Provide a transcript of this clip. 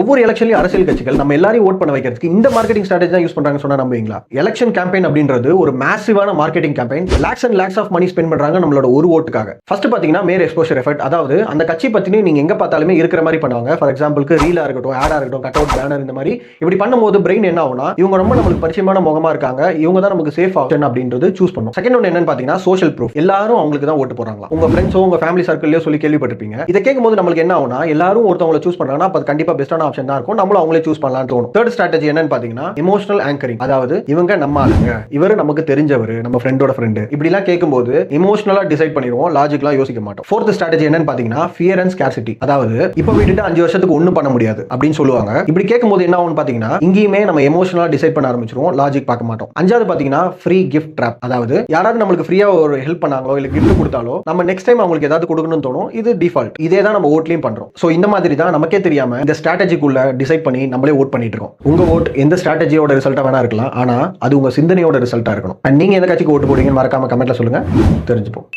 ஒவ்வொரு எலெக்ஷன்லயும் அரசியல் கட்சிகள் நம்ம எல்லாரையும் ஓட் பண்ண வைக்கிறதுக்கு இந்த மார்க்கெட்டிங் ஸ்ட்ராட்டஜி தான் யூஸ் பண்றாங்க சொன்னா நம்புவீங்களா? எலெக்ஷன் கேம்பெயின் அப்படின்றது ஒரு மேசிவான marketing campaign. Lakhs and lakhs of money spend பண்றாங்க நம்மளோட ஒரு ஓட்டுக்காக. ஃபர்ஸ்ட் பாத்தீங்கன்னா மேர் எக்ஸ்போஷர் எஃபெக்ட், அதாவது அந்த கட்சி பத்தினே நீங்க எங்க பார்த்தாலுமே இருக்கிற மாதிரி பண்ணுவாங்க. ஃபார் எக்ஸாம்பிளுக்கு ரீலா இருக்கட்டும், ஆடா இருக்கட்டும், கட் அவுட் பேனர், இந்த மாதிரி இப்படி பண்ணும்போது பிரெயின் என்ன ஆகும்னா, இவங்க ரொம்ப நம்மளுக்கு பரிச்சயமான முகமா இருக்காங்க, இவங்க தான் நமக்கு சேஃப் ஆப்ஷன் அப்படின்றது சூஸ் பண்ணும். செகண்ட் ஒன்று என்னன்னு பாத்தீங்கன்னா சோஷியல் ப்ரூஃப். எல்லாரும் அவங்களுக்கு தான் ஓட்டு போறாங்களா, உங்க ஃப்ரெண்ட்ஸோ உங்க ஃபேமிலி சர்க்கிள்லயோ சொல்லி கேள்விப்பட்டிருப்பீங்க. இதை கேட்கும்போது நம்மளுக்கு என்ன ஆகும்னா, எல்லாரும் ஒருத்தவங்களை சூஸ் பண்றாங்கன்னா அது கண்டிப்பா பெஸ்டான ஆப்ஷன் தான் இருக்கும், நம்மளும் அவங்களே சூஸ் பண்ணலாம்னு தோணும். தேர்ட் ஸ்ட்ராட்டஜி என்னன்னு பாத்தீங்கன்னா எமோஷனல் ஆங்கரிங், அதாவது இவங்க நம்ம ஆளுங்க, இவரு நமக்கு தெரிஞ்சவர், நம்ம ஃப்ரெண்டோட ஃப்ரெண்ட், இப்படி எல்லாம் கேட்கும்போது எமோஷனலா டிசைட் பண்ணிடுவோம், லாஜிக்கலா யோசிக்க மாட்டோம். ஃபோர்த் ஸ்ட்ராட்டஜி என்னன்னு பாத்தீங்கன்னா ஃபியர் அண்ட் ஸ்கார்சிட்டி, அதாவது இப்ப விட்டுட்டு 5 வருஷத்துக்கு ஒண்ணும் பண்ண முடியாது அப்படின்னு சொல்லுவாங்க. இப்படி கேட்கும்போது என்ன ஆகும் பாத்தீங்கன்னா இங்கேயுமே நம்ம எமோஷனலா டிசைட் பண்ண ஆரம்பிச்சிருவோம், லாஜிக் பார்க்க மாட்டோம். அஞ்சாவது பாத்தீங்கன்னா ஃப்ரீ கிஃப்ட் ட்ராப், அதாவது யாராவது நம்மளுக்கு ஃப்ரீயா ஒரு ஹெல்ப் பண்ணாங்களோ இல்ல கிஃப்ட் கொடுத்தாலோ நம்ம நெக்ஸ்ட் டைம் அவங்களுக்கு ஏதாவது கொடுக்கணும்னு தோணும். இது டிஃபால்ட். இதே தான் நம்ம ஓட்லயும் பண்றோம். சோ இந்த மாதிரி தான் நமக்கே தெரியாம இந்த ஸ்ட்ராட்டஜிக்குள்ள டிசைட் பண்ணி நம்மளே ஓட் பண்ணிட்டு இருக்கோம். உங்க ஓட் எந்த ஸ்ட்ராட்டஜியோட ரிசல்ட்டா வேணா இருக்கலாம், ஆனா அது உங்க சிந்தனையோட ரிசல்ட்டா இருக்கணும். நீங்க எந்த கட்சிக்கு ஓட்டு போடுவீங்கன்னு மறக்காம கமெண்ட்ல சொல்லுங்க, தெரிஞ்சுப்போம்.